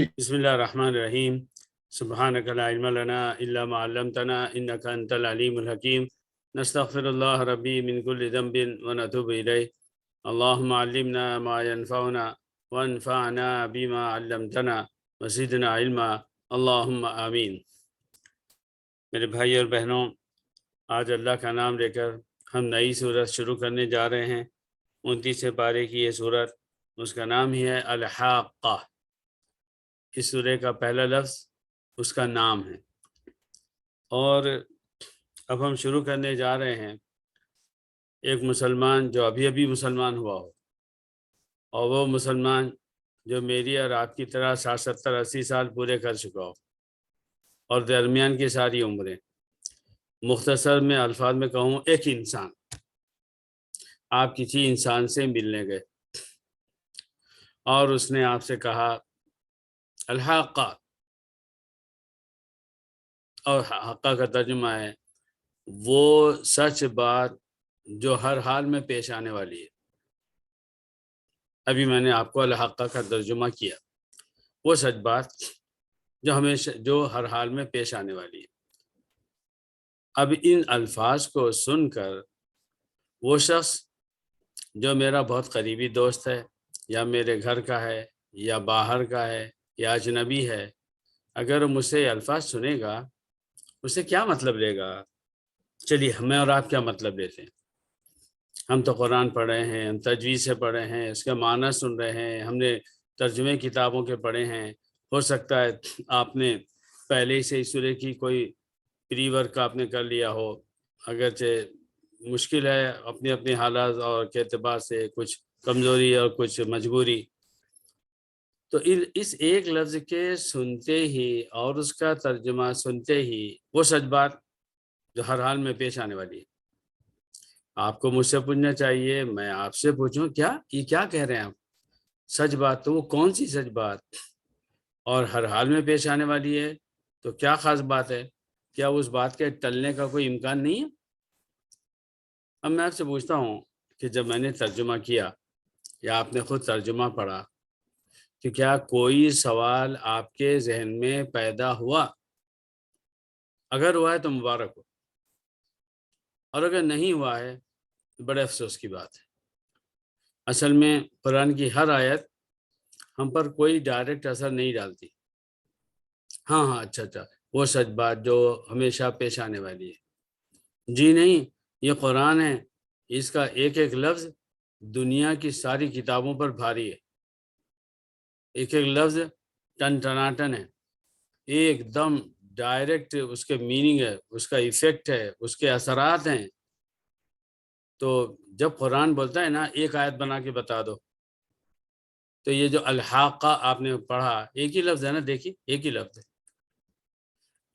بسم اللہ الرحمن الرحیم سبحانک لا علم لنا الا ما علمتنا انک انت العلیم الحکیم نستغفر اللہ ربی من کل ذنب ونتوب الیہ اللہم علمنا ما ينفعنا وانفعنا بما علمتنا وزدنا علما اللہم آمین۔ میرے بھائی اور بہنوں، آج اللہ کا نام لے کر ہم نئی سورت شروع کرنے جا رہے ہیں۔ 29 پارے کی یہ سورت، اس کا نام ہی ہے الحاقہ۔ اس سورے کا پہلا لفظ اس کا نام ہے، اور اب ہم شروع کرنے جا رہے ہیں۔ ایک مسلمان جو ابھی مسلمان ہوا ہو، اور وہ مسلمان جو میری اور آپ کی طرح 60 70 80 سال پورے کر چکا ہو، اور درمیان کی ساری عمریں، مختصر میں الفاظ میں کہوں، ایک انسان، آپ کسی انسان سے ملنے گئے اور اس نے آپ سے کہا الحاقہ، اور حقہ کا ترجمہ ہے وہ سچ بات جو ہر حال میں پیش آنے والی ہے۔ ابھی میں نے آپ کو الحاقہ کا ترجمہ کیا، وہ سچ بات جو ہر حال میں پیش آنے والی ہے۔ اب ان الفاظ کو سن کر وہ شخص جو میرا بہت قریبی دوست ہے، یا میرے گھر کا ہے، یا باہر کا ہے، یا اجنبی ہے، اگر مجھ سے الفاظ سنے گا، اسے کیا مطلب لے گا؟ چلیے ہمیں اور آپ کیا مطلب لیتے ہیں۔ ہم تو قرآن پڑھ رہے ہیں، ہم تجوید سے پڑھ رہے ہیں، اس کا معنی سن رہے ہیں، ہم نے ترجمے کتابوں کے پڑھے ہیں۔ ہو سکتا ہے آپ نے پہلے ہی سے اس سورے کی کوئی پری ورک آپ نے کر لیا ہو، اگرچہ مشکل ہے اپنی اپنی حالات اور کے اعتبار سے، کچھ کمزوری اور کچھ مجبوری۔ تو اس ایک لفظ کے سنتے ہی اور اس کا ترجمہ سنتے ہی وہ سچ بات جو ہر حال میں پیش آنے والی ہے۔ آپ کو مجھ سے پوچھنا چاہیے، میں آپ سے پوچھوں، یہ کیا کہہ رہے ہیں آپ؟ سچ بات تو وہ کون سی سچ بات؟ اور ہر حال میں پیش آنے والی ہے تو کیا خاص بات ہے؟ کیا اس بات کے ٹلنے کا کوئی امکان نہیں ہے؟ اب میں آپ سے پوچھتا ہوں کہ جب میں نے ترجمہ کیا یا آپ نے خود ترجمہ پڑھا، کہ کیا کوئی سوال آپ کے ذہن میں پیدا ہوا؟ اگر ہوا ہے تو مبارک ہو، اور اگر نہیں ہوا ہے تو بڑے افسوس کی بات ہے۔ اصل میں قرآن کی ہر آیت ہم پر کوئی ڈائریکٹ اثر نہیں ڈالتی۔ ہاں اچھا وہ سچ بات جو ہمیشہ پیش آنے والی ہے، جی نہیں، یہ قرآن ہے، اس کا ایک ایک لفظ دنیا کی ساری کتابوں پر بھاری ہے۔ ایک ایک لفظ ٹن ٹناٹن ہے، ایک دم ڈائریکٹ اس کے میننگ ہے، اس کا ایفیکٹ ہے، اس کے اثرات ہیں۔ تو جب قرآن بولتا ہے نا ایک آیت بنا کے بتا دو، تو یہ جو الحاقہ آپ نے پڑھا، ایک ہی لفظ ہے نا، دیکھیے ایک ہی لفظ ہے۔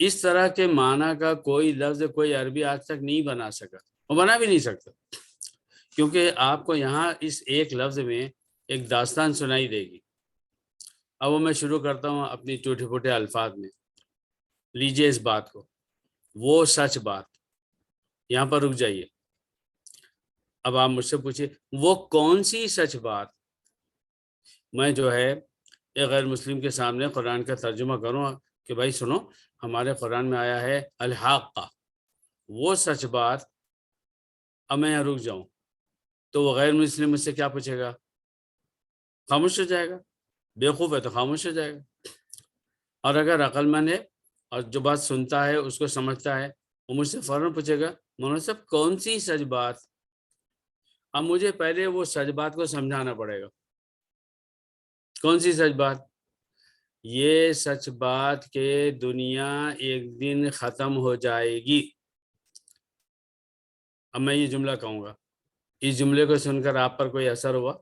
اس طرح کے معنی کا کوئی لفظ کوئی عربی آج تک نہیں بنا سکا، وہ بنا بھی نہیں سکتا، کیونکہ آپ کو یہاں اس ایک لفظ میں ایک داستان سنائی دے گی۔ اب وہ میں شروع کرتا ہوں اپنی ٹوٹے پھوٹے الفاظ میں، لیجئے اس بات کو، وہ سچ بات، یہاں پر رک جائیے۔ اب آپ مجھ سے پوچھیں وہ کون سی سچ بات؟ میں جو ہے ایک غیر مسلم کے سامنے قرآن کا ترجمہ کروں کہ بھائی سنو، ہمارے قرآن میں آیا ہے الحاقہ، وہ سچ بات، اب میں یہاں رک جاؤں تو وہ غیر مسلم مجھ سے کیا پوچھے گا؟ خاموش ہو جائے گا، بیوقوف ہے تو خاموش ہو جائے گا۔ اور اگر عقل مند ہے اور جو بات سنتا ہے اس کو سمجھتا ہے، وہ مجھ سے فوراً پوچھے گا مولانا صاحب کون سی سچ بات؟ اب مجھے پہلے وہ سچ بات کو سمجھانا پڑے گا۔ کون سی سچ بات؟ یہ سچ بات کہ دنیا ایک دن ختم ہو جائے گی۔ اب میں یہ جملہ کہوں گا، اس جملے کو سن کر آپ پر کوئی اثر ہوا؟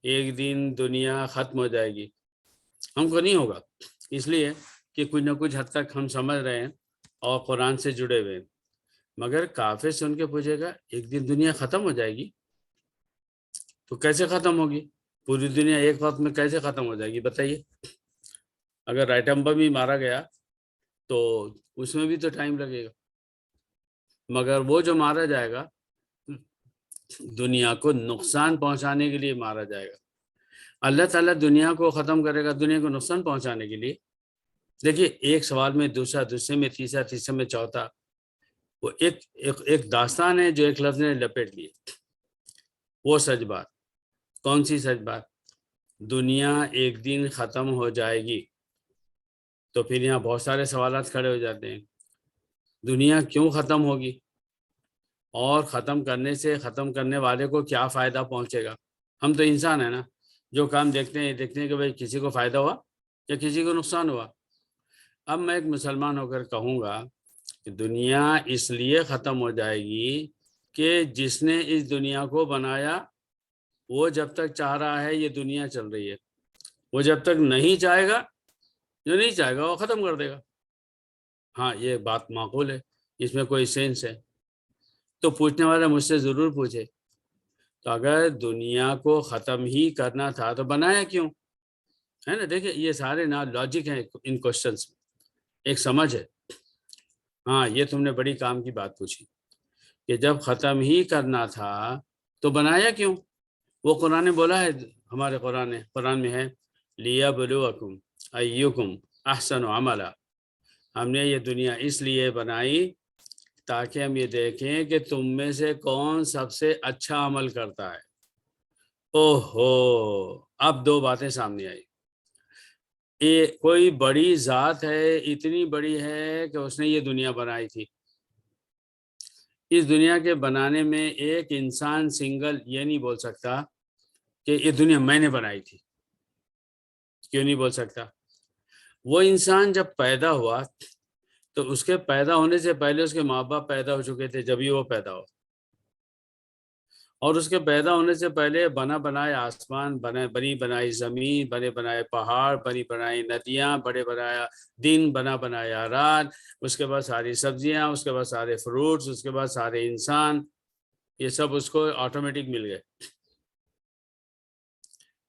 ایک دن دنیا ختم ہو جائے گی، ہم کو نہیں ہوگا، اس لیے کہ کچھ نہ کچھ حد تک ہم سمجھ رہے ہیں اور قرآن سے جڑے ہوئے ہیں۔ مگر کافر سن کے پوچھے گا ایک دن دنیا ختم ہو جائے گی، تو کیسے ختم ہوگی؟ پوری دنیا ایک وقت میں کیسے ختم ہو جائے گی بتائیے؟ اگر ایٹم بم بھی مارا گیا تو اس میں بھی تو ٹائم لگے گا، مگر وہ جو مارا جائے گا دنیا کو نقصان پہنچانے کے لیے مارا جائے گا۔ اللہ تعالیٰ دنیا کو ختم کرے گا دنیا کو نقصان پہنچانے کے لیے. دیکھیے ایک سوال میں دوسرا، دوسرے میں تیسرا، تیسرے میں چوتھا، وہ ایک داستان ہے جو ایک لفظ نے لپیٹ لی. وہ سچ بات. کون سی سچ بات؟ دنیا ایک دن ختم ہو جائے گی. تو پھر یہاں بہت سارے سوالات کھڑے ہو جاتے ہیں. دنیا کیوں ختم ہوگی؟ اور ختم کرنے سے ختم کرنے والے کو کیا فائدہ پہنچے گا؟ ہم تو انسان ہیں نا، جو کام دیکھتے ہیں کہ بھئی کسی کو فائدہ ہوا یا کسی کو نقصان ہوا. اب میں ایک مسلمان ہو کر کہوں گا کہ دنیا اس لیے ختم ہو جائے گی کہ جس نے اس دنیا کو بنایا وہ جب تک چاہ رہا ہے یہ دنیا چل رہی ہے، وہ جب تک نہیں چاہے گا، جو نہیں چاہے گا وہ ختم کر دے گا. ہاں یہ بات معقول ہے، اس میں کوئی سینس ہے. تو پوچھنے والا مجھ سے ضرور پوچھے تو اگر دنیا کو ختم ہی کرنا تھا تو بنایا کیوں؟ ہے نا. دیکھیں یہ سارے نا لاجک ہیں ان کوشچنس میں، ایک سمجھ ہے. ہاں یہ تم نے بڑی کام کی بات پوچھی کہ جب ختم ہی کرنا تھا تو بنایا کیوں؟ وہ قرآن بولا ہے، ہمارے قرآن میں ہے لِيَبْلُوَكُمْ أَيُّكُمْ أَحْسَنُ عَمَلًا. ہم نے یہ دنیا اس لیے بنائی تاکہ ہم یہ دیکھیں کہ تم میں سے کون سب سے اچھا عمل کرتا ہے. اوہو، اب دو باتیں سامنے آئی. کوئی بڑی ذات ہے، اتنی بڑی ہے کہ اس نے یہ دنیا بنائی تھی. اس دنیا کے بنانے میں ایک انسان سنگل یہ نہیں بول سکتا کہ یہ دنیا میں نے بنائی تھی. کیوں نہیں بول سکتا؟ وہ انسان جب پیدا ہوا تو اس کے پیدا ہونے سے پہلے اس کے ماں باپ پیدا ہو چکے تھے جب ہی وہ پیدا ہو. اور اس کے پیدا ہونے سے پہلے بنا بنائے آسمان، بنی بنائی زمین، بنے بنائے پہاڑ، بنی بنائی ندیاں، بڑے بنایا دن، بنا بنایا رات، اس کے بعد ساری سبزیاں، اس کے بعد سارے فروٹس، اس کے بعد سارے انسان، یہ سب اس کو آٹومیٹک مل گئے.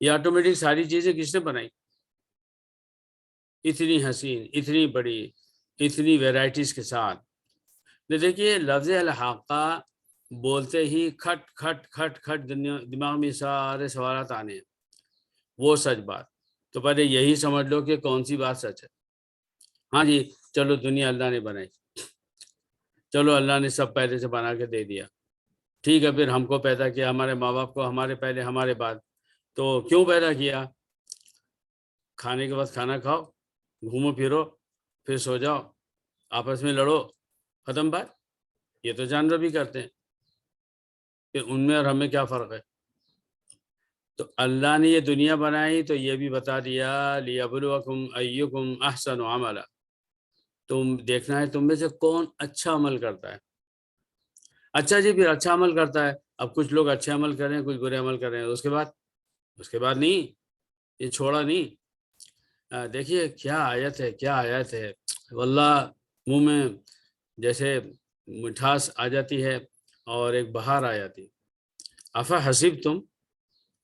یہ آٹومیٹک ساری چیزیں کس نے بنائی؟ اتنی حسین، اتنی بڑی، اتنی ویرائٹیز کے ساتھ. دیکھیے لفظ الحاقہ بولتے ہی کھٹ کھٹ کھٹ کھٹ دماغ میں سارے سوالات آنے ہیں. وہ سچ بات. تو پہلے یہی سمجھ لو کہ کون سی بات سچ ہے. ہاں جی چلو دنیا اللہ نے بنائی، چلو اللہ نے سب پہلے سے بنا کے دے دیا، ٹھیک ہے. پھر ہم کو پیدا کیا، ہمارے ماں باپ کو، ہمارے پہلے ہمارے بعد. تو کیوں پیدا کیا؟ کھانے کے بعد کھانا کھاؤ، گھومو پھرو، پھر سو جاؤ، آپس میں لڑو، ختم بات. یہ تو جانور بھی کرتے ہیں، پھر ان میں اور ہمیں کیا فرق ہے؟ تو اللہ نے یہ دنیا بنائی تو یہ بھی بتا دیا لِيَبْلُوَكُمْ أَيُّكُمْ أَحْسَنُ عَمَلًا. تم دیکھنا ہے تم میں سے کون اچھا عمل کرتا ہے. اچھا جی، پھر اچھا عمل کرتا ہے. اب کچھ لوگ اچھے عمل کر رہے ہیں، کچھ برے عمل کر رہے ہیں، اس کے بعد نہیں، یہ چھوڑا نہیں. دیکھیے کیا آیت ہے، کیا آیت ہے. واللہ منہ میں جیسے مٹھاس آ جاتی ہے اور ایک بہار آ جاتی. افحسبتم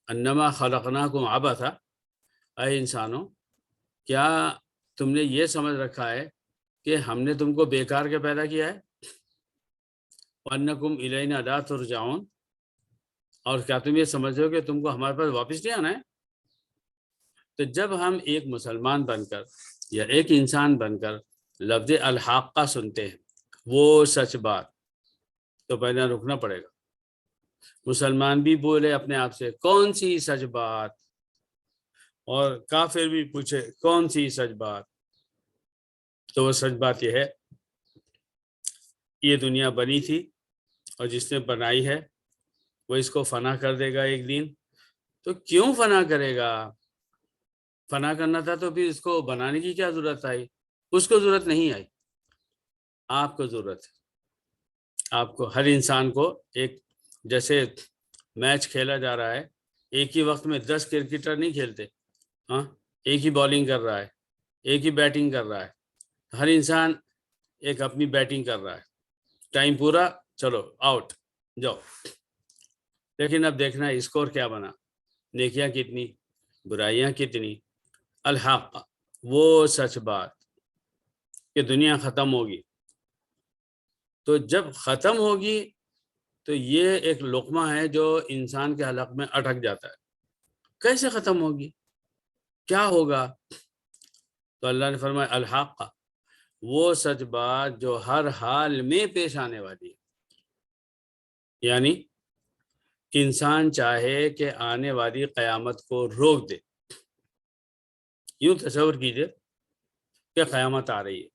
انما خلقناکم عبثا. اے انسانوں، کیا تم نے یہ سمجھ رکھا ہے کہ ہم نے تم کو بیکار کے پیدا کیا ہے؟ وانکم الینا لا ترجعون. اور کیا تم یہ سمجھ رہے ہو کہ تم کو ہمارے پاس واپس نہیں آنا ہے؟ تو جب ہم ایک مسلمان بن کر یا ایک انسان بن کر لفظ الحاقہ سنتے ہیں، وہ سچ بات، تو پہلے رکنا پڑے گا. مسلمان بھی بولے اپنے آپ سے کون سی سچ بات، اور کافر بھی پوچھے کون سی سچ بات. تو وہ سچ بات یہ ہے، یہ دنیا بنی تھی اور جس نے بنائی ہے وہ اس کو فنا کر دے گا ایک دن. تو کیوں فنا کرے گا؟ فنا کرنا تھا تو پھر اس کو بنانے کی کیا ضرورت آئی؟ اس کو ضرورت نہیں آئی، آپ کو ضرورت ہے. آپ کو، ہر انسان کو، ایک جیسے میچ کھیلا جا رہا ہے، ایک ہی وقت میں 10 کرکٹر نہیں کھیلتے. ہاں، ایک ہی بالنگ کر رہا ہے، ایک ہی بیٹنگ کر رہا ہے. ہر انسان ایک اپنی بیٹنگ کر رہا ہے، ٹائم پورا، چلو آؤٹ جاؤ. لیکن اب دیکھنا اسکور کیا بنا، نیکیاں کتنی، برائیاں کتنی. الحق، وہ سچ بات کہ دنیا ختم ہوگی. تو جب ختم ہوگی تو یہ ایک لقمہ ہے جو انسان کے حلق میں اٹک جاتا ہے. کیسے ختم ہوگی، کیا ہوگا؟ تو اللہ نے فرمایا الحاقہ، وہ سچ بات جو ہر حال میں پیش آنے والی ہے. یعنی انسان چاہے کہ آنے والی قیامت کو روک دے. یوں تصور کیجئے کہ قیامت آ رہی ہے،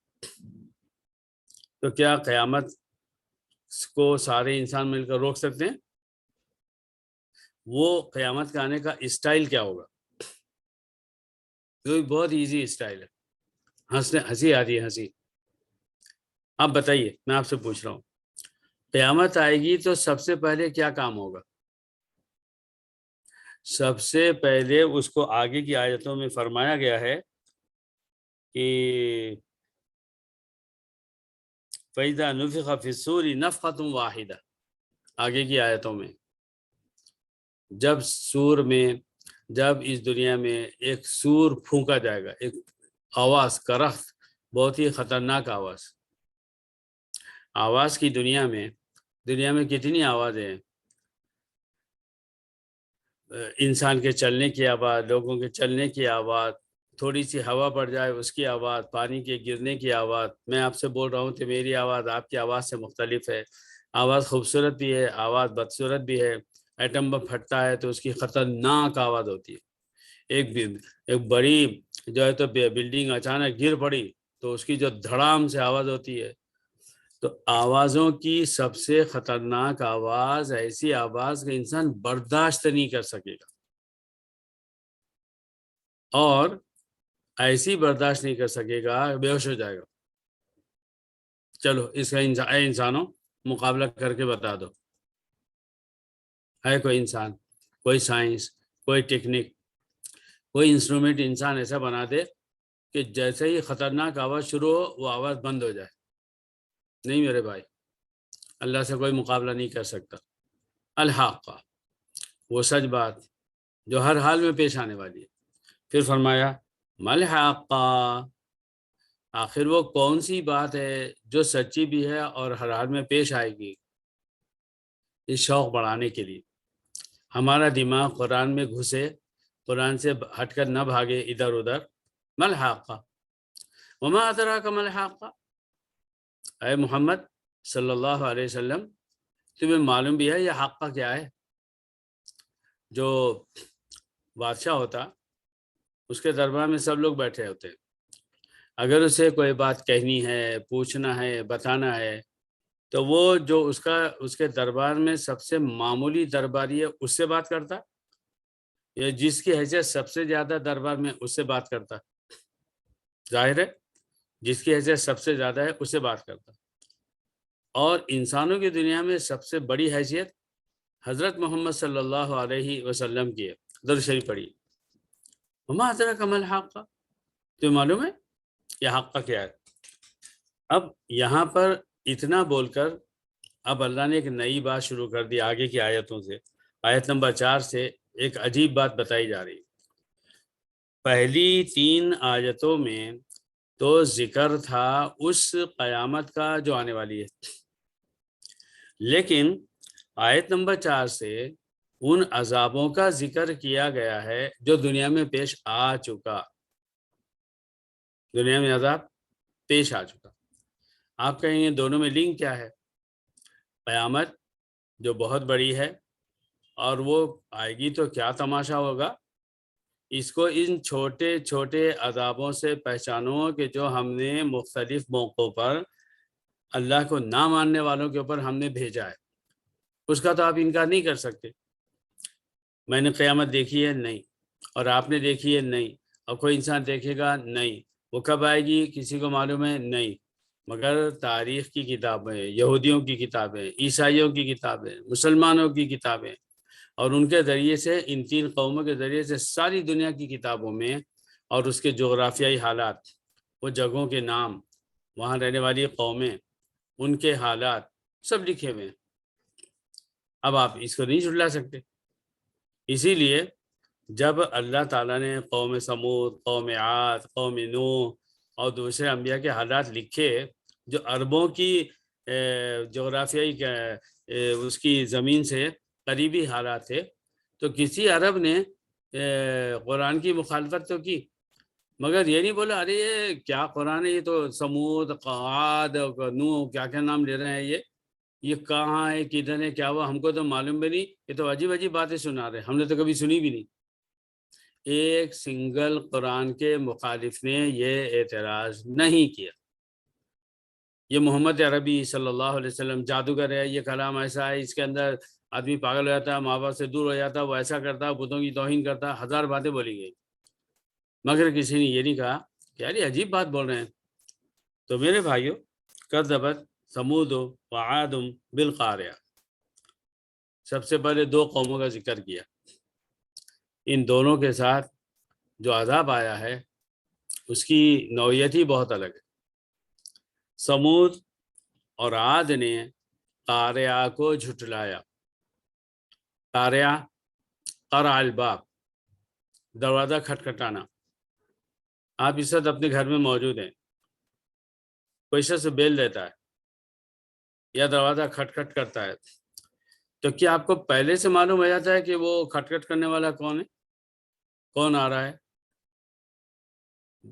تو کیا قیامت کو سارے انسان مل کر روک سکتے ہیں؟ وہ قیامت کا آنے کا اسٹائل کیا ہوگا؟ یہ بہت ایزی اسٹائل ہے، ہنسی آ رہی ہے ہنسی. آپ بتائیے، میں آپ سے پوچھ رہا ہوں، قیامت آئے گی تو سب سے پہلے کیا کام ہوگا؟ سب سے پہلے اس کو آگے کی آیتوں میں فرمایا گیا ہے کہ فَإِذَا نُفِخَ فِي الصُّورِ نَفْخَةٌ وَاحِدَةٌ، آگے کی آیتوں میں جب سور میں، جب اس دنیا میں ایک سور پھونکا جائے گا، ایک آواز، کرخت، بہت ہی خطرناک آواز. آواز کی دنیا میں کتنی آوازیں ہیں، انسان کے چلنے کی آواز، لوگوں کے چلنے کی آواز، تھوڑی سی ہوا پڑ جائے اس کی آواز، پانی کے گرنے کی آواز. میں آپ سے بول رہا ہوں کہ میری آواز آپ کی آواز سے مختلف ہے. آواز خوبصورت بھی ہے، آواز بدصورت بھی ہے. ایٹم بم پھٹتا ہے تو اس کی خطرناک آواز ہوتی ہے. ایک بڑی جو ہے تو بلڈنگ اچانک گر پڑی تو اس کی جو دھڑام سے آواز ہوتی ہے. تو آوازوں کی سب سے خطرناک آواز ایسی آواز کہ انسان برداشت نہیں کر سکے گا، اور ایسی برداشت نہیں کر سکے گا، بے ہوش ہو جائے گا. چلو اس کا اے انسانوں مقابلہ کر کے بتا دو، ہے کوئی انسان، کوئی سائنس، کوئی ٹیکنک، کوئی انسٹرومنٹ انسان ایسا بنا دے کہ جیسے ہی خطرناک آواز شروع ہو وہ آواز بند ہو جائے؟ نہیں میرے بھائی، اللہ سے کوئی مقابلہ نہیں کر سکتا. الحاقہ، وہ سچ بات جو ہر حال میں پیش آنے والی ہے. پھر فرمایا ملحاقہ، آخر وہ کون سی بات ہے جو سچی بھی ہے اور ہر حال میں پیش آئے گی؟ اس شوق بڑھانے کے لیے ہمارا دماغ قرآن میں گھسے، قرآن سے ہٹ کر نہ بھاگے ادھر ادھر. ملحاقہ وما ادراک ملحاقہ، اے محمد صلی اللہ علیہ وسلم تمہیں معلوم بھی ہے یہ حقہ کیا ہے؟ جو بادشاہ ہوتا اس کے دربار میں سب لوگ بیٹھے ہوتے ہیں، اگر اسے کوئی بات کہنی ہے، پوچھنا ہے، بتانا ہے تو وہ جو اس کے دربار میں سب سے معمولی درباری ہے اس سے بات کرتا، یا جس کی حیثیت سب سے زیادہ دربار میں اس سے بات کرتا؟ ظاہر ہے جس کی حیثیت سب سے زیادہ ہے اس سے بات کرتا. اور انسانوں کی دنیا میں سب سے بڑی حیثیت حضرت محمد صلی اللہ علیہ وسلم کی ہے. درود شریف پڑھی. وما ادراک ما الحاقہ، تو معلوم ہے یہ حقہ کیا ہے؟ اب یہاں پر اتنا بول کر اب اللہ نے ایک نئی بات شروع کر دی. آگے کی آیتوں سے، آیت نمبر 4 سے ایک عجیب بات بتائی جا رہی. پہلی 3 آیتوں میں تو ذکر تھا اس قیامت کا جو آنے والی ہے، لیکن آیت نمبر 4 سے ان عذابوں کا ذکر کیا گیا ہے جو دنیا میں پیش آ چکا. دنیا میں عذاب پیش آ چکا. آپ کہیں گے دونوں میں لنک کیا ہے؟ قیامت جو بہت بڑی ہے اور وہ آئے گی تو کیا تماشا ہوگا، اس کو ان چھوٹے چھوٹے عذابوں سے پہچانو کہ جو ہم نے مختلف موقعوں پر اللہ کو نہ ماننے والوں کے اوپر ہم نے بھیجا ہے. اس کا تو آپ انکار نہیں کر سکتے. میں نے قیامت دیکھی ہے؟ نہیں. اور آپ نے دیکھی ہے؟ نہیں. اور کوئی انسان دیکھے گا؟ نہیں. وہ کب آئے گی کسی کو معلوم ہے؟ نہیں. مگر تاریخ کی کتابیں، یہودیوں کی کتابیں، عیسائیوں کی کتابیں، مسلمانوں کی کتابیں، اور ان کے ذریعے سے، ان 3 قوموں کے ذریعے سے ساری دنیا کی کتابوں میں، اور اس کے جغرافیائی حالات، وہ جگہوں کے نام، وہاں رہنے والی قومیں، ان کے حالات سب لکھے ہوئے ہیں. اب آپ اس کو نہیں جھٹلا سکتے. اسی لیے جب اللہ تعالیٰ نے قوم سمود، قوم عاد، قوم نوح اور دوسرے انبیاء کے حالات لکھے جو عربوں کی جغرافیائی اس کی زمین سے قریبی حالات تھے، تو کسی عرب نے قرآن کی مخالفت تو کی، مگر یہ نہیں بولا ارے یہ کیا قرآن ہے، یہ تو سمود قعاد نوح کیا کیا نام لے رہے ہیں، یہ کہاں ہے کدھر ہے کیا ہوا، ہم کو تو معلوم بھی نہیں، یہ تو عجیب عجیب باتیں سنا رہے ہیں، ہم نے تو کبھی سنی بھی نہیں۔ ایک سنگل قرآن کے مخالف نے یہ اعتراض نہیں کیا۔ یہ محمد عربی صلی اللہ علیہ وسلم جادوگر ہے، یہ کلام ایسا ہے، اس کے اندر آدمی پاگل ہو جاتا ہے، ماں باپ سے دور ہو جاتا ہے، وہ ایسا کرتا ہے، بتوں کی توہین کرتا ہے، ہزار باتیں بولی گئی، مگر کسی نے یہ نہیں کہا کہ یار یہ عجیب بات بول رہے ہیں۔ تو میرے بھائیوں، کذبت ثمود وعاد بالقاریہ، سب سے پہلے دو قوموں کا ذکر کیا، ان دونوں کے ساتھ جو عذاب آیا ہے اس کی نوعیت ہی بہت الگ ہے۔ ثمود اور عاد نے قاریہ کو جھٹلایا۔ قاریہ قرع الباب، دروازہ کھٹکھٹانا۔ آپ اس وقت اپنے گھر میں موجود ہیں، کوئی شخص بیل دیتا ہے یا دروازہ کھٹکھٹ کرتا ہے، تو کیا آپ کو پہلے سے معلوم ہو جاتا ہے کہ وہ کھٹکھٹ کرنے والا کون ہے، کون آ رہا ہے؟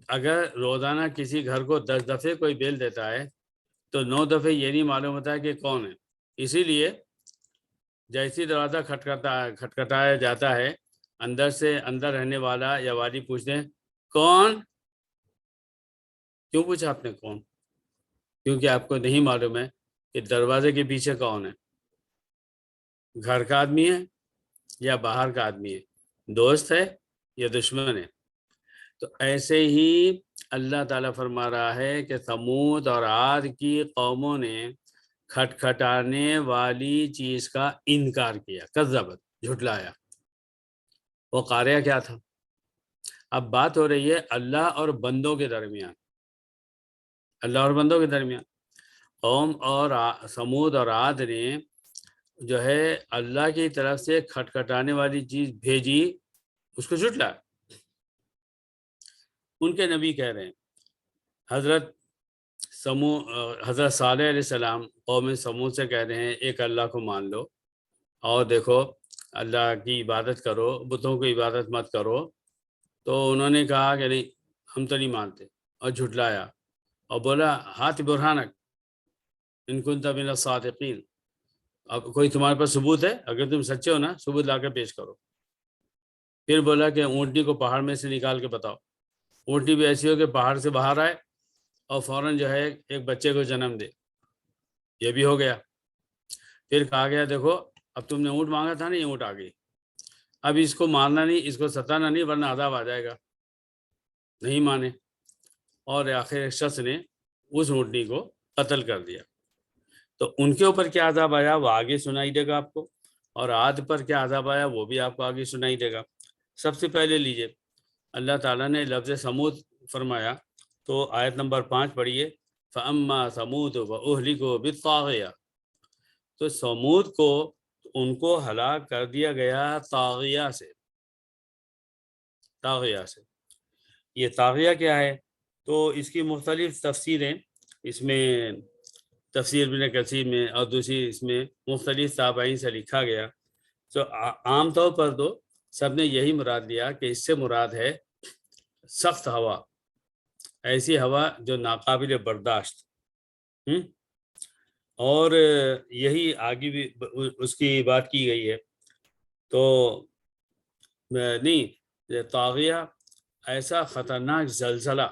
اگر روزانہ کسی گھر کو 10 دفعے کوئی بیل دیتا ہے تو 9 دفعے یہ نہیں معلوم ہوتا ہے کہ کون ہے۔ اسی لیے جیسی دروازہ کھٹکھٹایا جاتا ہے، اندر سے اندر رہنے والا یا والی پوچھتے ہیں کون؟ کیوں پوچھا آپ نے کون؟ کیونکہ آپ کو نہیں معلوم ہے کہ دروازے کے پیچھے کون ہے، گھر کا آدمی ہے یا باہر کا آدمی ہے، دوست ہے یا دشمن ہے۔ تو ایسے ہی اللہ تعالیٰ فرما رہا ہے کہ ثمود اور عاد کی قوموں نے کھٹکھٹانے والی چیز کا انکار کیا، کذبت، جھٹلایا۔ وہ قاریہ کیا تھا؟ اب بات ہو رہی ہے اللہ اور بندوں کے درمیان، اللہ اور بندوں کے درمیان۔ قوم اور ثمود اور عاد نے جو ہے اللہ کی طرف سے کھٹکھٹانے والی چیز بھیجی، اس کو جھٹلایا۔ ان کے نبی کہہ رہے ہیں، حضرت صالح علیہ السلام قوم ثمود سے کہہ رہے ہیں ایک اللہ کو مان لو اور دیکھو اللہ کی عبادت کرو، بتوں کی عبادت مت کرو۔ تو انہوں نے کہا کہ نہیں، ہم تو نہیں مانتے، اور جھٹلایا اور بولا ہاتھ برہانک ان کنت من الصادقین، اب کوئی تمہارے پاس ثبوت ہے؟ اگر تم سچے ہو نا، ثبوت لا کے پیش کرو۔ پھر بولا کہ اونٹنی کو پہاڑ میں سے نکال کے بتاؤ، اونٹنی بھی ایسی ہو کہ پہاڑ سے باہر آئے اور فوراً جو ہے ایک بچے کو جنم دے، یہ بھی ہو گیا۔ پھر کہا گیا دیکھو اب تم نے اونٹ مانگا تھا نا، یہ اونٹ آ گئی، اب اس کو مارنا نہیں، اس کو ستانا نہیں، ورنہ عذاب آ جائے گا۔ نہیں مانے، اور آخر ایک شخص نے اس اونٹنی کو قتل کر دیا۔ تو ان کے اوپر کیا عذاب آیا وہ آگے سنائی دے گا آپ کو، اور عاد پر کیا عذاب آیا وہ بھی آپ کو آگے سنائی دے گا۔ سب سے پہلے لیجئے، اللہ تعالیٰ نے لفظ ثمود فرمایا تو آیت نمبر 5 پڑھیے، فَأَمَّا ثَمُودُ فَأُهْلِكُوا بِالطَّاغِيَةِ۔ تو ثمود کو ان کو ہلاک کر دیا گیا طاغیہ سے۔ طاغیہ سے، یہ طاغیہ کیا ہے؟ تو اس کی مختلف تفسیریں، اس میں تفسیر ابن کثیر میں اور دوسری اس میں مختلف تابعین سے لکھا گیا۔ تو عام طور پر تو سب نے یہی مراد لیا کہ اس سے مراد ہے سخت ہوا، ایسی ہوا جو ناقابل برداشت، اور یہی آگے بھی اس کی بات کی گئی ہے۔ تو نہیں، طاغیہ ایسا خطرناک زلزلہ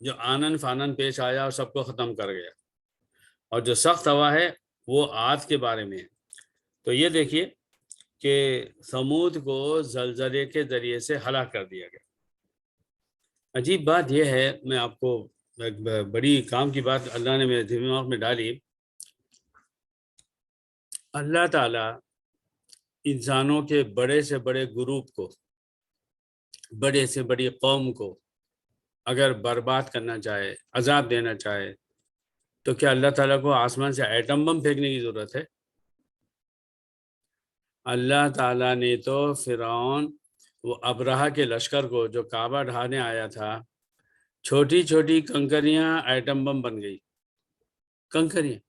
جو آنن فانن پیش آیا اور سب کو ختم کر گیا، اور جو سخت ہوا ہے وہ عاد کے بارے میں ہے۔ تو یہ دیکھیے کہ ثمود کو زلزلے کے ذریعے سے ہلاک کر دیا گیا۔ عجیب بات یہ ہے، میں آپ کو ایک بڑی کام کی بات اللہ نے میرے دماغ میں ڈالی۔ اللہ تعالیٰ انسانوں کے بڑے سے بڑے گروپ کو، بڑے سے بڑی قوم کو اگر برباد کرنا چاہے، عذاب دینا چاہے، تو کیا اللہ تعالیٰ کو آسمان سے ایٹم بم پھینکنے کی ضرورت ہے؟ اللہ تعالیٰ نے تو فرعون، وہ ابرہہ کے لشکر کو جو کعبہ ڈھانے آیا تھا، چھوٹی چھوٹی کنکریاں ایٹم بم بن گئی، کنکریاں،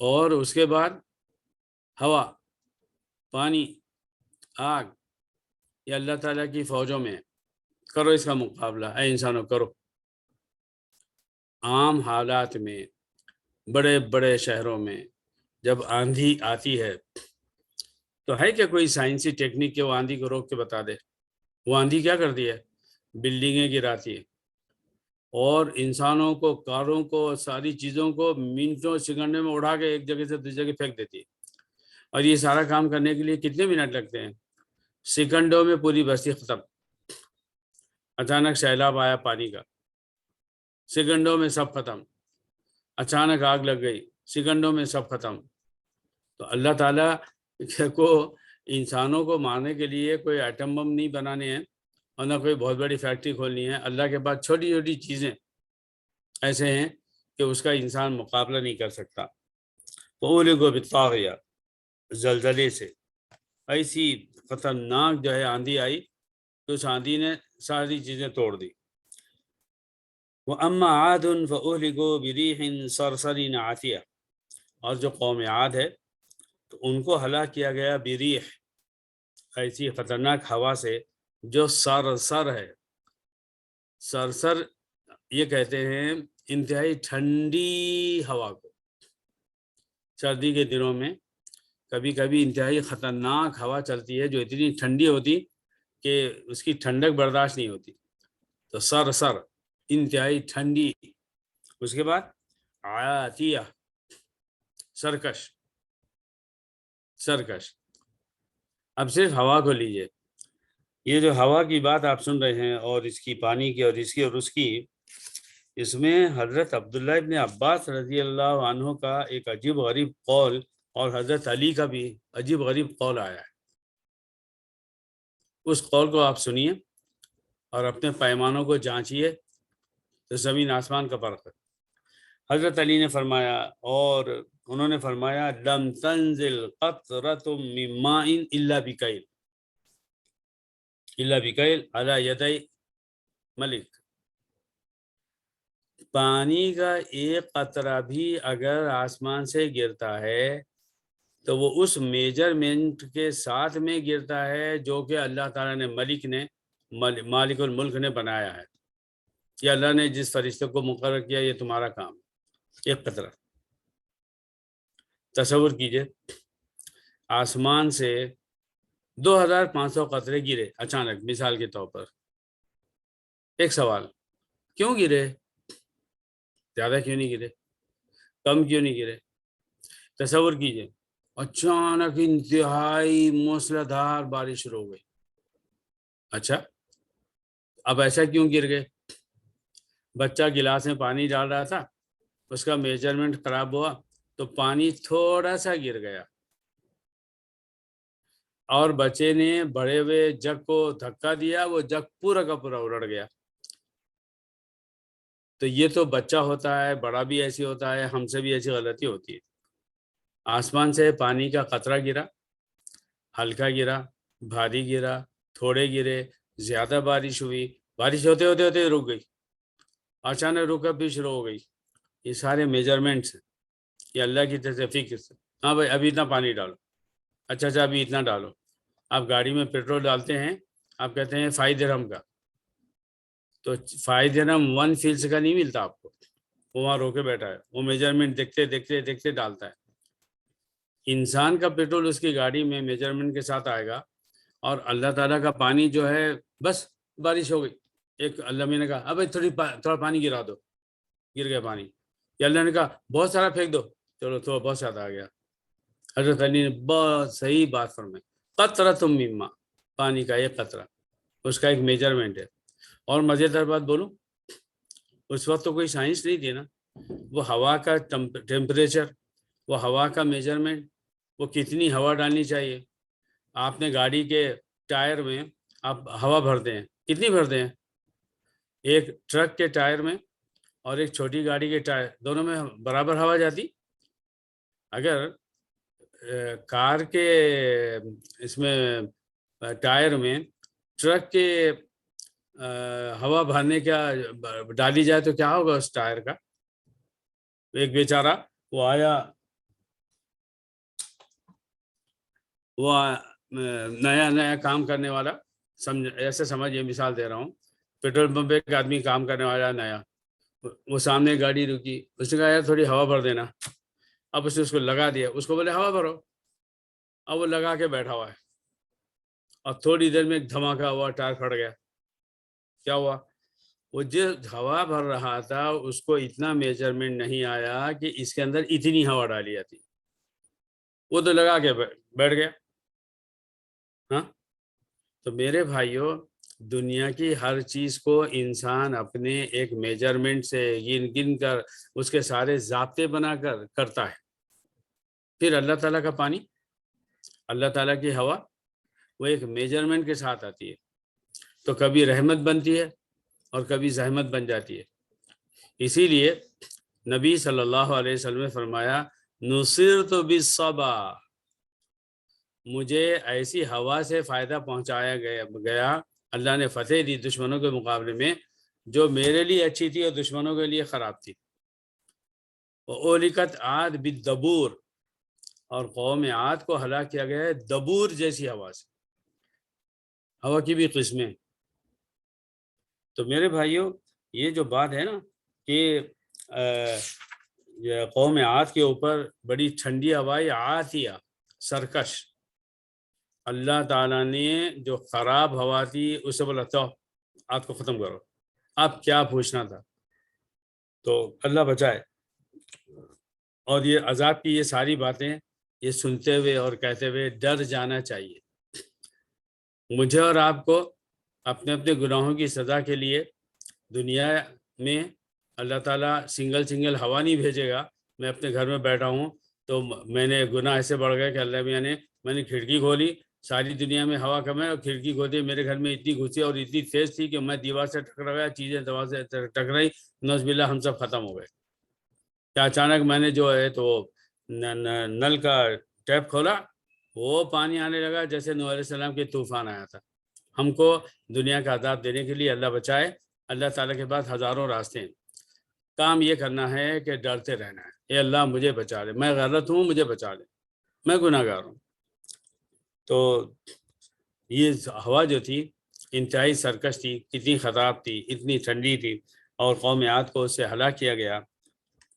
اور اس کے بعد ہوا، پانی، آگ، یہ اللہ تعالیٰ کی فوجوں میں ہے، کرو اس کا مقابلہ، اے انسانوں کرو۔ عام حالات میں بڑے بڑے شہروں میں جب آندھی آتی ہے تو ہے کہ کوئی سائنسی ٹیکنیک کہ وہ آندھی کو روک کے بتا دے؟ وہ آندھی کیا کرتی ہے؟ بلڈنگیں گراتی ہے اور انسانوں کو، کاروں کو، ساری چیزوں کو منٹوں سیکنڈوں میں اڑا کے ایک جگہ سے دوسری جگہ پھینک دیتی ہے۔ اور یہ سارا کام کرنے کے لیے کتنے منٹ لگتے ہیں؟ سیکنڈوں میں پوری بستی ختم۔ اچانک سیلاب آیا پانی کا، سیکنڈوں میں سب ختم۔ اچانک آگ لگ گئی، سیکنڈوں میں سب ختم۔ تو اللہ تعالیٰ کو انسانوں کو مارنے کے لیے کوئی ایٹم بم نہیں بنانے ہیں اور نہ کوئی بہت بڑی فیکٹری کھولنی ہے۔ اللہ کے پاس چھوٹی چھوٹی چیزیں ایسے ہیں کہ اس کا انسان مقابلہ نہیں کر سکتا۔ فَأُولِئِكَ بِالطَّاغِيَةِ، زلزلے سے، ایسی خطرناک جو ہے آندھی آئی تو اس آندھی نے ساری چیزیں توڑ دی۔ وَأَمَّا عَادٌ فَأُهْلِكُوا بِرِيحٍ صَرْصَرٍ عَاتِيَةٍ، اور جو قوم عاد ہے تو ان کو ہلاک کیا گیا بریح، ایسی خطرناک ہوا سے جو سرسر ہے۔ سرسر یہ کہتے ہیں انتہائی ٹھنڈی ہوا کو۔ سردی کے دنوں میں کبھی کبھی انتہائی خطرناک ہوا چلتی ہے جو اتنی ٹھنڈی ہوتی کہ اس کی ٹھنڈک برداشت نہیں ہوتی، تو سرسر انتہائی ٹھنڈی۔ اس کے بعد عاتیہ، سرکش، سرکش۔ اب صرف ہوا کو لیجئے، یہ جو ہوا کی بات آپ سن رہے ہیں اور اس کی پانی کی اور اس کی اور اس کی، اس میں حضرت عبداللہ ابن عباس رضی اللہ عنہ کا ایک عجیب غریب قول اور حضرت علی کا بھی عجیب غریب قول آیا ہے۔ اس قول کو آپ سنیے اور اپنے پیمانوں کو جانچیے تو زمین آسمان کا فرق ہے۔ حضرت علی نے فرمایا، اور انہوں نے فرمایا لم تنزل قطرۃ من ماء الا بکیل، الا بکیل علی یدی ملک۔ پانی کا ایک قطرہ بھی اگر آسمان سے گرتا ہے تو وہ اس میجرمنٹ کے ساتھ میں گرتا ہے جو کہ اللہ تعالیٰ نے، ملک نے، مالک الملک نے بنایا ہے، کہ اللہ نے جس فرشتے کو مقرر کیا یہ تمہارا کام، ایک قطرہ۔ تصور کیجئے آسمان سے 2500 قطرے گرے اچانک، مثال کے طور پر۔ ایک سوال، کیوں گرے؟ زیادہ کیوں نہیں گرے؟ کم کیوں نہیں گرے؟ تصور کیجئے اچانک انتہائی موسلادھار بارش شروع ہو گئی۔ اچھا، اب ایسا کیوں گر گئے؟ بچہ گلاس میں پانی ڈال رہا تھا، اس کا میجرمنٹ خراب ہوا تو پانی تھوڑا سا گر گیا اور بچے نے بڑے ہوئے جگ کو دھکا دیا، وہ جگ پورا کا پورا اڑ گیا۔ تو یہ تو بچہ ہوتا ہے، بڑا بھی ایسی ہوتا ہے، ہم سے بھی ایسی غلطی ہوتی ہے۔ آسمان سے پانی کا قطرہ گرا، ہلکا گرا، بھاری گرا، تھوڑے گرے، زیادہ بارش ہوئی، بارش ہوتے ہوتے ہوتے رک گئی، اچانک رکا بھی شروع ہو گئی۔ یہ سارے میجرمنٹس ہیں، یہ اللہ کی طرف سے فکر سے۔ ہاں بھائی ابھی اتنا پانی ڈالو، اچھا ابھی اتنا ڈالو۔ آپ گاڑی میں پیٹرول ڈالتے ہیں، آپ کہتے ہیں 5 درہم کا، تو 5 درہم 1 فیلس کا نہیں ملتا آپ کو، وہ وہاں روکے بیٹھا ہے، وہ میجرمنٹ دیکھتے دیکھتے دیکھتے ڈالتا ہے۔ انسان کا پیٹرول اس کی گاڑی میں میجرمنٹ کے ساتھ آئے گا، اور اللہ تعالیٰ کا پانی جو ہے، بس بارش ہو گئی، ایک اللہ میں نے کہا اب تھوڑا پانی گرا دو، گر گیا پانی، یا اللہ نے کہا بہت سارا پھینک دو، چلو تھوڑا بہت زیادہ آ گیا۔ حضرت علی نے بہت صحیح بات فرمائی، قطرۃ من ماء، پانی کا ایک قطرہ، اس کا ایک میجرمنٹ ہے۔ اور مزیدار بات بولوں، اس وقت تو کوئی سائنس نہیں تھی نا، وہ ہوا کا ٹیمپریچر، وہ ہوا کا میجرمنٹ، وہ کتنی ہوا ڈالنی چاہیے۔ آپ نے گاڑی کے ٹائر میں آپ ہوا بھرتے ہیں، کتنی بھرتے ہیں؟ ایک ٹرک کے ٹائر میں اور ایک چھوٹی گاڑی کے ٹائر، دونوں میں برابر ہوا جاتی؟ اگر کار کے اس میں ٹائر میں ٹرک کے ہوا بھرنے کا ڈالی جائے تو کیا ہوگا اس ٹائر کا؟ ایک بیچارہ وہ آیا، وہ نیا نیا کام کرنے والا، ایسے سمجھ، یہ مثال دے رہا ہوں، پیٹرول پمپ پہ ایک آدمی کام کرنے والا نیا، وہ سامنے گاڑی رکی، اس نے کہا یار تھوڑی ہوا بھر دینا، اب اس نے اس کو لگا دیا، اس کو بولے ہوا بھرو، اب وہ لگا کے بیٹھا ہوا ہے، اور تھوڑی دیر میں ایک دھماکہ ہوا، ٹائر پھٹ گیا. کیا ہوا؟ وہ جو ہوا بھر رہا تھا اس کو اتنا میجرمنٹ نہیں آیا کہ اس کے اندر اتنی ہوا ڈالی جاتی، وہ تو لگا کے بیٹھ گیا. ہاں، تو میرے بھائیوں، دنیا کی ہر چیز کو انسان اپنے ایک میجرمنٹ سے گن گن کر اس کے سارے ضابطے بنا کر کرتا ہے. پھر اللہ تعالیٰ کا پانی، اللہ تعالیٰ کی ہوا، وہ ایک میجرمنٹ کے ساتھ آتی ہے، تو کبھی رحمت بنتی ہے اور کبھی زحمت بن جاتی ہے. اسی لیے نبی صلی اللہ علیہ وسلم نے فرمایا نصرت بالصبا، مجھے ایسی ہوا سے فائدہ پہنچایا گیا، اللہ نے فتح دی دشمنوں کے مقابلے میں، جو میرے لیے اچھی تھی اور دشمنوں کے لیے خراب تھی. اولکت عاد بالدبور، اور قوم عاد کو ہلاک کیا گیا ہے دبور جیسی ہوا سے. ہوا کی بھی قسمیں. تو میرے بھائیوں، یہ جو بات ہے نا کہ قوم عاد کے اوپر بڑی ٹھنڈی ہوائیں عاتیہ، سرکش، اللہ تعالیٰ نے جو خراب ہوا تھی اسے بولا تو عاد کو ختم کرو. آپ کیا پوچھنا تھا؟ تو اللہ بچائے. اور یہ عذاب کی یہ ساری باتیں یہ سنتے ہوئے اور کہتے ہوئے ڈر جانا چاہیے. مجھے اور آپ کو اپنے اپنے گناہوں کی سزا کے لیے دنیا میں اللہ تعالیٰ سنگل ہوا نہیں بھیجے گا. میں اپنے گھر میں بیٹھا ہوں تو میں نے گناہ ایسے بڑھ گئے کہ اللہ میاں نے، میں نے کھڑکی کھولی، ساری دنیا میں ہوا کم ہے، اور کھڑکی کھولی میرے گھر میں اتنی گھسی اور اتنی تیز تھی کہ میں دیوار سے ٹکرا گیا، چیزیں دیوار سے ٹکرائی، نعوذ باللہ ہم سب ختم ہو گئے. کہ اچانک میں نے جو ہے تو نل کا ٹیپ کھولا، وہ پانی آنے لگا جیسے نوح علیہ السلام کے طوفان آیا تھا. ہم کو دنیا کا عذاب دینے کے لیے اللہ بچائے. اللہ تعالیٰ کے پاس ہزاروں راستے ہیں، کام یہ کرنا ہے کہ ڈرتے رہنا ہے. اے اللہ مجھے بچا لے، میں غلط ہوں، مجھے بچا لے، میں گناہ گار ہوں. تو یہ ہوا جو تھی انتہائی سرکش تھی، کتنی خراب تھی، اتنی ٹھنڈی تھی، اور قوم عاد کو اس سے ہلاک کیا گیا.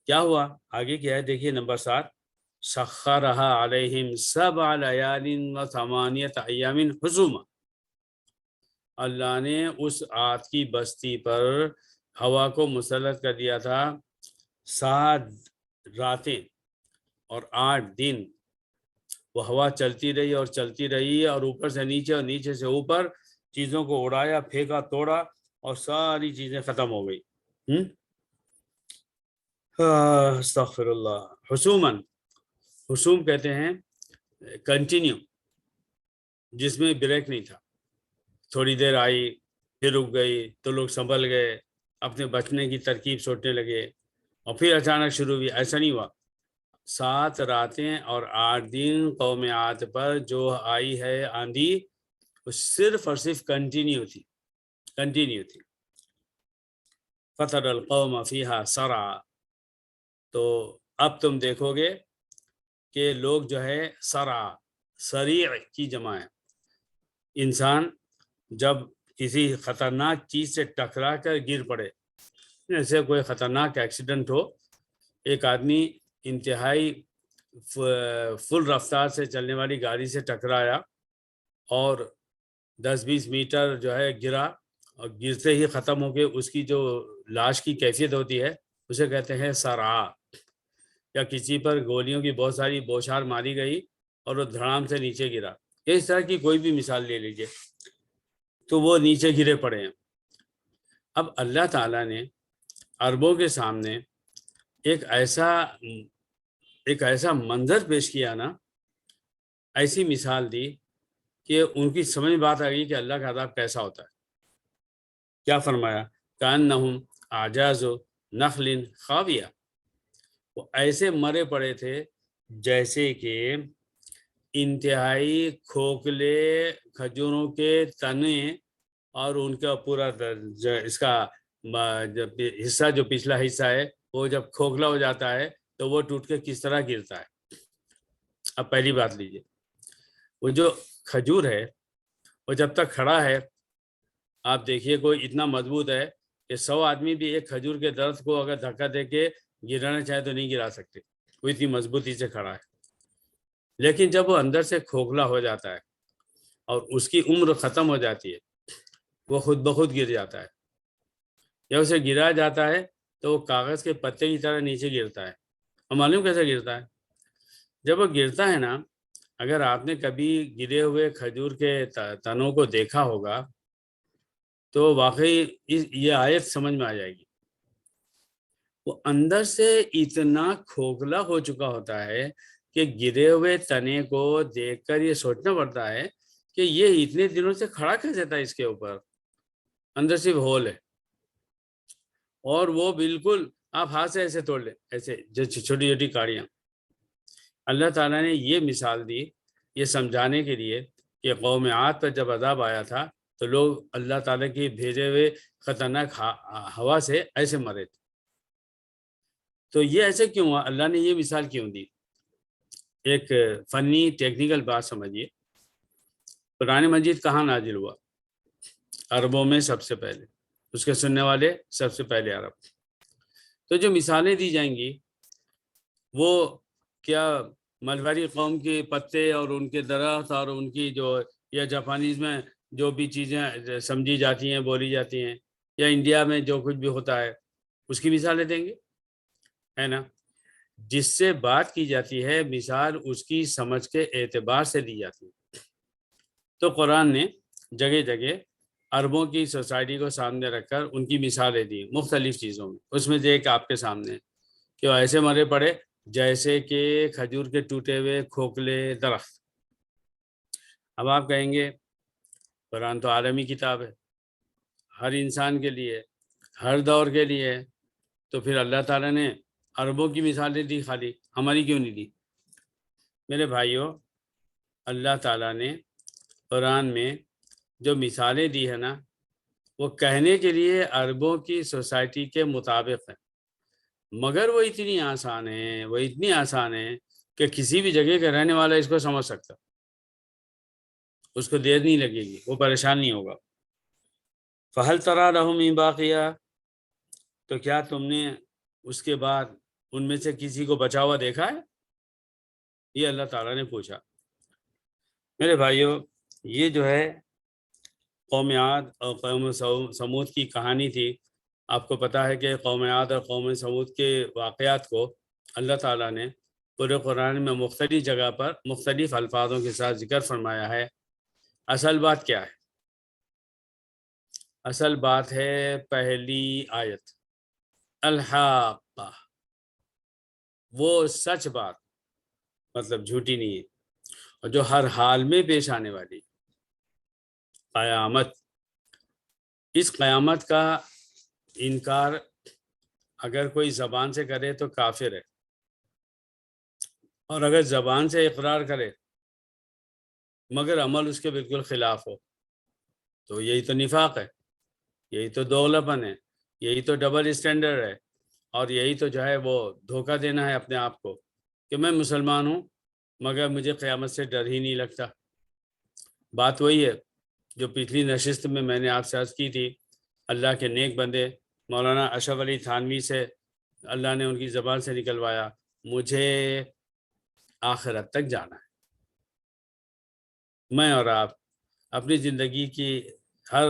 کیا ہوا آگے کیا ہے دیکھیے، نمبر 7، سخرھا علیہم 7 لیال و 8 ایام حسوما. اللہ نے اس عاد کی بستی پر ہوا کو مسلط کر دیا تھا 7 راتیں اور 8 دن. وہ ہوا چلتی رہی اور چلتی رہی، اور اوپر سے نیچے اور نیچے سے اوپر چیزوں کو اڑایا، پھینکا، توڑا، اور ساری چیزیں ختم ہو گئی. استغفر اللہ. حسوماً، حسوم کہتے ہیں کنٹینیو، جس میں بریک نہیں تھا. تھوڑی دیر آئی پھر رک گئی تو لوگ سنبھل گئے، اپنے بچنے کی ترکیب سوچنے لگے، اور پھر اچانک شروع ہوئی. ایسا نہیں ہوا. 7 راتیں اور 8 دن قوم عاد پر جو آئی ہے آندھی، وہ صرف اور صرف کنٹینیو تھی. فتر القوم فیہا سرعا. تو اب تم دیکھو گے کہ لوگ جو ہے سریع کی جمع ہے. انسان جب کسی خطرناک چیز سے ٹکرا کر گر پڑے، جیسے کوئی خطرناک ایکسیڈنٹ ہو، ایک آدمی انتہائی فل رفتار سے چلنے والی گاڑی سے ٹکرایا اور 10-20 میٹر جو ہے گرا، اور گرتے ہی ختم ہو کے اس کی جو لاش کی کیفیت ہوتی ہے اسے کہتے ہیں سرعا. یا کسی پر گولیوں کی بہت ساری بوچھار ماری گئی اور وہ دھڑام سے نیچے گرا. اس طرح کی کوئی بھی مثال لے لیجئے تو وہ نیچے گرے پڑے ہیں. اب اللہ تعالیٰ نے عربوں کے سامنے ایک ایسا منظر پیش کیا نا، ایسی مثال دی کہ ان کی سمجھ بات آ گئی کہ اللہ کا عذاب کیسا ہوتا ہے. کیا فرمایا؟ کأنہم اعجاز نخل خاویہ. وہ ایسے مرے پڑے تھے جیسے کہ انتہائی کھوکھلے کھجوروں کے تنے، اور ان کا پورا اس کا حصہ، جو پچھلا حصہ ہے، وہ جب کھوکھلا ہو جاتا ہے تو وہ ٹوٹ کے کس طرح گرتا ہے. اب پہلی بات لیجئے، وہ جو کھجور ہے وہ جب تک کھڑا ہے، آپ دیکھیے کوئی اتنا مضبوط ہے کہ 100 آدمی بھی ایک کھجور کے درخت کو اگر دھکا دے کے گرانا چاہے تو نہیں گرا سکتے، وہ اتنی مضبوطی سے کھڑا ہے۔ لیکن جب وہ اندر سے کھوکھلا ہو جاتا ہے اور اس کی عمر ختم ہو جاتی ہے، وہ خود بخود گر جاتا ہے۔ جب اسے گرا جاتا ہے تو وہ کاغذ کے پتے کی طرح نیچے گرتا ہے۔ اور معلوم کیسے گرتا ہے؟ جب وہ گرتا ہے نا، اگر آپ نے کبھی گرے ہوئے کھجور کے تنوں کو دیکھا ہوگا تو واقعی یہ آیت سمجھ میں آ جائے گی۔ وہ اندر سے اتنا کھوکھلا ہو چکا ہوتا ہے کہ گرے ہوئے تنے کو دیکھ کر یہ سوچنا پڑتا ہے کہ یہ اتنے دنوں سے کھڑا کیسے تھا، اس کے اوپر اندر صرف ہول ہے، اور وہ بالکل آپ ہاتھ سے ایسے توڑ لیں، ایسے جو چھوٹی چھوٹی کاڑیاں۔ اللہ تعالیٰ نے یہ مثال دی یہ سمجھانے کے لیے کہ قوم عاد پر جب عذاب آیا تھا تو لوگ اللہ تعالیٰ کی بھیجے ہوئے خطرناک ہوا سے ایسے مرے تھے۔ تو یہ ایسے کیوں ہوا؟ اللہ نے یہ مثال کیوں دی؟ ایک فنی ٹیکنیکل بات سمجھیے، قرآن مجید کہاں نازل ہوا؟ عربوں میں سب سے پہلے، اس کے سننے والے سب سے پہلے عرب۔ تو جو مثالیں دی جائیں گی وہ کیا ملبری قوم کے پتے اور ان کے درخت اور ان کی جو، یا جاپانیز میں جو بھی چیزیں سمجھی جاتی ہیں بولی جاتی ہیں، یا انڈیا میں جو کچھ بھی ہوتا ہے اس کی مثالیں دیں گے، ہے نا؟ جس سے بات کی جاتی ہے مثال اس کی سمجھ کے اعتبار سے دی جاتی ہے۔ تو قرآن نے جگہ جگہ عربوں کی سوسائٹی کو سامنے رکھ کر ان کی مثالیں دی مختلف چیزوں میں۔ اس میں سے ایک آپ کے سامنے کہ وہ ایسے مرے پڑے جیسے کہ کھجور کے ٹوٹے ہوئے کھوکھلے درخت۔ اب آپ کہیں گے قرآن تو عالمی کتاب ہے، ہر انسان کے لیے، ہر دور کے لیے، تو پھر اللہ تعالیٰ نے عربوں کی مثالیں دی، خالی ہماری کیوں نہیں دی؟ میرے بھائیوں، اللہ تعالیٰ نے قرآن میں جو مثالیں دی ہے نا، وہ کہنے کے لیے عربوں کی سوسائٹی کے مطابق ہے، مگر وہ اتنی آسان ہے کہ کسی بھی جگہ کا رہنے والا اس کو سمجھ سکتا، اس کو دیر نہیں لگے گی، وہ پریشان نہیں ہوگا۔ فَهَلْ تَرَىٰ لَهُم مِّن بَاقِیَةٍ، تو کیا تم نے اس کے بعد ان میں سے کسی کو بچا ہوا دیکھا ہے؟ یہ اللہ تعالیٰ نے پوچھا۔ میرے بھائیوں، یہ جو ہے قوم عاد اور قوم سمود کی کہانی تھی۔ آپ کو پتہ ہے کہ قوم عاد اور قوم سمود کے واقعات کو اللہ تعالیٰ نے پورے قرآن میں مختلف جگہ پر مختلف الفاظوں کے ساتھ ذکر فرمایا ہے۔ اصل بات کیا ہے؟ اصل بات ہے پہلی آیت، الحاقہ، وہ سچ بات، مطلب جھوٹی نہیں ہے، اور جو ہر حال میں پیش آنے والی قیامت۔ اس قیامت کا انکار اگر کوئی زبان سے کرے تو کافر ہے، اور اگر زبان سے اقرار کرے مگر عمل اس کے بالکل خلاف ہو تو یہی تو نفاق ہے، یہی تو دوغلاپن ہے، یہی تو ڈبل اسٹینڈرڈ ہے، اور یہی تو جو ہے وہ دھوکہ دینا ہے اپنے آپ کو کہ میں مسلمان ہوں مگر مجھے قیامت سے ڈر ہی نہیں لگتا۔ بات وہی ہے جو پچھلی نشست میں نے آپ سے عرض کی تھی۔ اللہ کے نیک بندے مولانا اشرف علی تھانوی سے اللہ نے ان کی زبان سے نکلوایا، مجھے آخرت تک جانا ہے۔ میں اور آپ اپنی زندگی کی ہر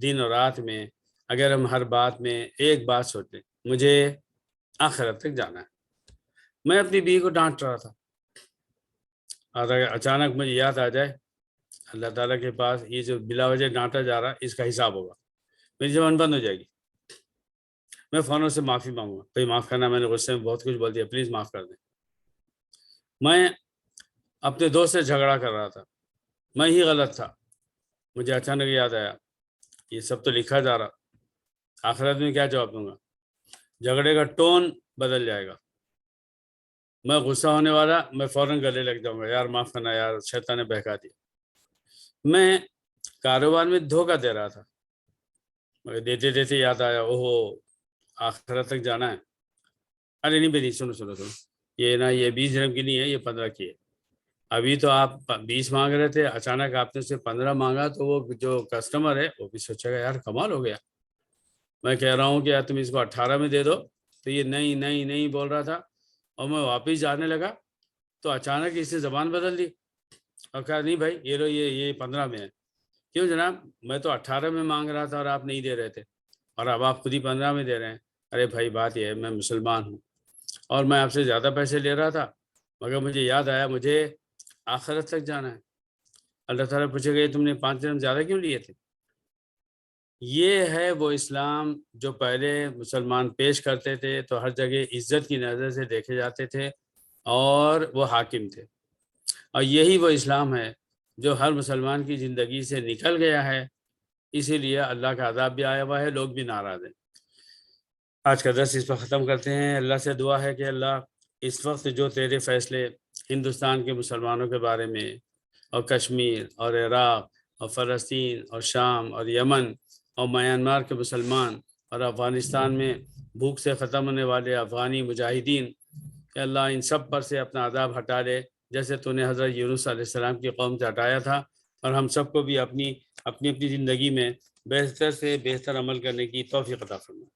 دن اور رات میں اگر ہم ہر بات میں ایک بات سوچیں، مجھے آخرت تک جانا ہے۔ میں اپنی بیوی کو ڈانٹ رہا تھا اور اچانک مجھے یاد آ جائے اللہ تعالیٰ کے پاس یہ جو بلا وجہ ڈانٹا جا رہا اس کا حساب ہوگا، میری زبان بند ہو جائے گی، میں فوراً سے معافی مانگوں گا، بھائی معاف کرنا، میں نے غصے میں بہت کچھ بول دیا، پلیز معاف کر دیں۔ میں اپنے دوست سے جھگڑا کر رہا تھا، میں ہی غلط تھا، مجھے اچانک یاد آیا یہ سب تو لکھا جا رہا، آخرت میں کیا جواب دوں گا؟ جھگڑے کا ٹون بدل جائے گا، میں غصہ ہونے والا میں فوراً گلے لگ جاؤں گا، یار معاف کرنا یار، شیطان نے بہکا دیا۔ میں کاروبار میں دھوکہ دے رہا تھا مگر دیتے دیتے یاد آیا اوہو آخرت تک جانا ہے، ارے نہیں بھائی سنو یہ نا، یہ 20 درہم کی نہیں ہے، یہ 15 کی ہے، ابھی تو آپ 20 مانگ رہے تھے، اچانک آپ نے سے 15 مانگا تو وہ جو کسٹمر ہے وہ بھی سوچے گا یار کمال ہو گیا، میں کہہ رہا ہوں کہ یار تم اس کو 18 میں دے دو، تو یہ نہیں نہیں نہیں بول رہا تھا، اور میں واپس جانے لگا تو اچانک اس نے زبان بدل دی اور کہا نہیں بھائی یہ لو، یہ 15 میں ہے۔ کیوں جناب، میں تو 18 میں مانگ رہا تھا اور آپ نہیں دے رہے تھے، اور اب آپ خود ہی 15 میں دے رہے ہیں۔ ارے بھائی بات یہ ہے میں مسلمان ہوں اور میں آپ سے زیادہ پیسے لے رہا تھا، مگر مجھے یاد آیا مجھے آخرت تک جانا ہے، اللہ تعالیٰ پوچھے گا تم نے 5 درہم زیادہ کیوں لیے تھے؟ یہ ہے وہ اسلام جو پہلے مسلمان پیش کرتے تھے تو ہر جگہ عزت کی نظر سے دیکھے جاتے تھے اور وہ حاکم تھے، اور یہی وہ اسلام ہے جو ہر مسلمان کی زندگی سے نکل گیا ہے، اسی لیے اللہ کا عذاب بھی آیا ہوا ہے، لوگ بھی ناراض ہیں۔ آج کا درس اس پر ختم کرتے ہیں۔ اللہ سے دعا ہے کہ اللہ اس وقت جو تیرے فیصلے ہندوستان کے مسلمانوں کے بارے میں اور کشمیر اور عراق اور فلسطین اور شام اور یمن اور میانمار کے مسلمان اور افغانستان میں بھوک سے ختم ہونے والے افغانی مجاہدین، کہ اللہ ان سب پر سے اپنا عذاب ہٹا لے، جیسے تو نے حضرت یونس علیہ السلام کی قوم سے ہٹایا تھا، اور ہم سب کو بھی اپنی اپنی زندگی میں بہتر سے بہتر عمل کرنے کی توفیق عطا فرمائے۔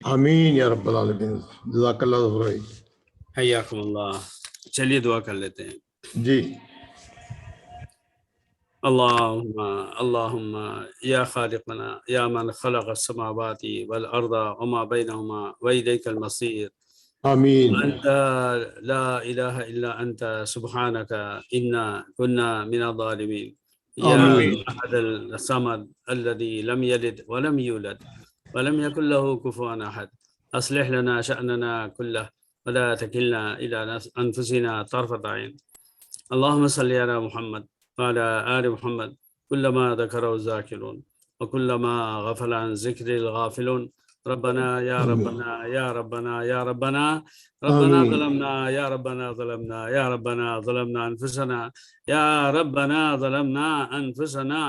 آمین یا رب العالمین، جزاک اللہ خیر۔ حیاکم اللہ۔ چلیے دعا کر لیتے ہیں۔ جی اللہم یا خالقنا یا من خلق السماوات والارض وما بینہما والیک المصیر، آمین انت لا الہ الا انت سبحانک انا کنا من الظالمین، یا آمین احد الصمد الذی لم یلد ولم یولد ولم یکن له کفوا احد، اصلح لنا شأننا کلہ ولا تکلنا الى انفسنا طرفة عین۔ اللهم صل على محمد وعلى آل محمد كلما ذكره الذاكرون وكلما غفل عن ذكر الغافلون، ربنا يا ربنا يا ربنا يا ربنا ربنا آمین ظلمنا يا ربنا ظلمنا يا ربنا ظلمنا أنفسنا يا ربنا ظلمنا أنفسنا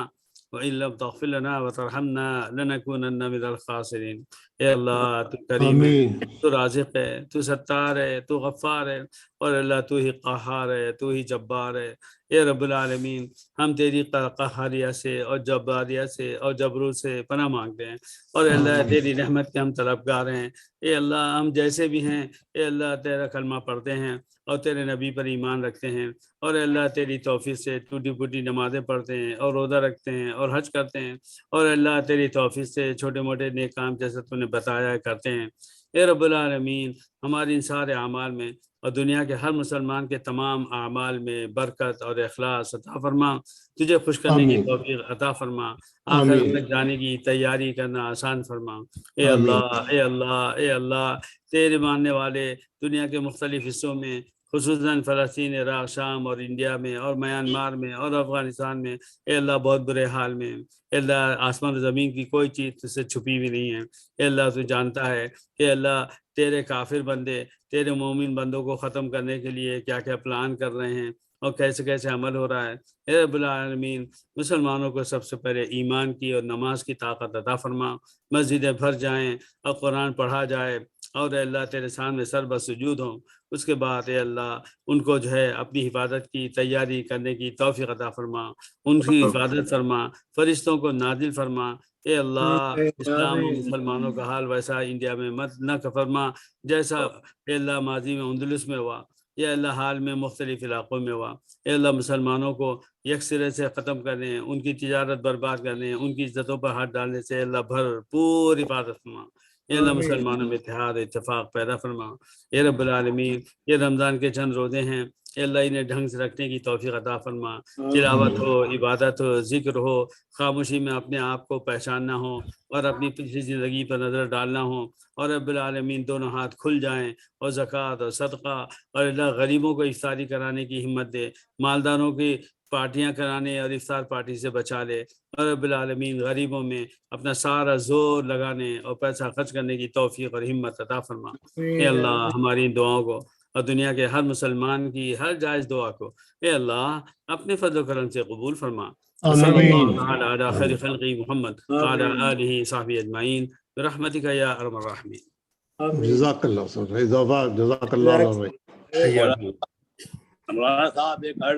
وإن لم تغفر لنا وترحمنا لنكونن من الخاسرين۔ اے اللہ تو کریم ہے، آمین تو رازق ہے، تو ستار ہے، تو غفار ہے، اور اللہ تو ہی قہار ہے، تو ہی جبار ہے۔ اے رب العالمین، ہم تیری قہاریہ سے اور جباریہ سے اور جبروت سے پناہ مانگتے ہیں، اور اے اللہ تیری رحمت کے ہم طلبگار ہیں۔ اے اللہ ہم جیسے بھی ہیں، اے اللہ تیرا کلمہ پڑھتے ہیں اور تیرے نبی پر ایمان رکھتے ہیں، اور اے اللہ تیری توفیق سے ٹوٹی پھوٹی نمازیں پڑھتے ہیں اور روزہ رکھتے ہیں اور حج کرتے ہیں، اور اے اللہ تیری توفیق سے چھوٹے موٹے نیک کام جیسے تو نے بتایا کرتے ہیں۔ اے رب العالمین، ہماری ان سارے اعمال میں اور دنیا کے ہر مسلمان کے تمام اعمال میں برکت اور اخلاص عطا فرما، تجھے خوش کرنے کی آمین توفیق عطا فرما، آخرت آمین تک جانے کی تیاری کرنا آسان فرما۔ اے آمین اللہ اے اللہ اے اللہ، تیرے ماننے والے دنیا کے مختلف حصوں میں، خصوصاً فلسطین، عراق، شام اور انڈیا میں اور میانمار میں اور افغانستان میں، اے اللہ بہت برے حال میں، اے اللہ آسمان و زمین کی کوئی چیز تجھ سے چھپی بھی نہیں ہے۔ اے اللہ تو جانتا ہے کہ اللہ تیرے کافر بندے تیرے مومن بندوں کو ختم کرنے کے لیے کیا کیا پلان کر رہے ہیں اور کیسے کیسے عمل ہو رہا ہے۔ اے رب العالمین، مسلمانوں کو سب سے پہلے ایمان کی اور نماز کی طاقت عطا فرما، مسجدیں بھر جائیں اور قرآن پڑھا جائے، اور اے اللہ تیرے سامنے سر بسجود ہوں۔ اس کے بعد اے اللہ ان کو جو ہے اپنی حفاظت کی تیاری کرنے کی توفیق عطا فرما، ان کی حفاظت فرما، فرشتوں کو نازل فرما۔ اے اللہ اسلام و مسلمانوں کا حال ویسا انڈیا میں مت نہ فرما جیسا اے اللہ ماضی میں اندلس میں ہوا، یا اللہ حال میں مختلف علاقوں میں ہوا۔ اے اللہ مسلمانوں کو یک سرے سے ختم کرنے، ان کی تجارت برباد کرنے، ان کی عزتوں پر ہاتھ ڈالنے سے اللہ بھرپور حفاظت فرما۔ اے اللہ مسلمانوں میں اتحاد اتفاق پیدا فرما۔ اے رب العالمین، یہ رمضان کے چند روزے ہیں، اے اللہ انہیں ڈھنگ سے رکھنے کی توفیق عطا فرما، تلاوت ہو، عبادت ہو، ذکر ہو، خاموشی میں اپنے آپ کو پہچاننا ہو اور اپنی پچھلی زندگی پر نظر ڈالنا ہو، اور رب العالمین دونوں ہاتھ کھل جائیں، اور زکوٰۃ اور صدقہ اور اللہ غریبوں کو افطاری کرانے کی ہمت دے، مالداروں کی پارٹیاں کرانے اور افطار پارٹی سے بچا لے، اور رب العالمین غریبوں میں اپنا سارا زور لگانے اور پیسہ خرچ کرنے کی توفیق اور ہمت عطا فرما۔ اے اللہ ہماری ان دعاؤں کو اور دنیا کے ہر مسلمان کی ہر جائز دعا کو اے اللہ اپنے فضل و کرم سے قبول فرما۔ صلی اللہ تعالی علی خیر خلقی محمد وعلی آلہ صحبہ اجمعین برحمتک یا ارحم الراحمین۔ جزاک اللہ سر اضافہ جزاک اللہ علیہ حیاک اللہ۔ مولانا صاحب ایک عرض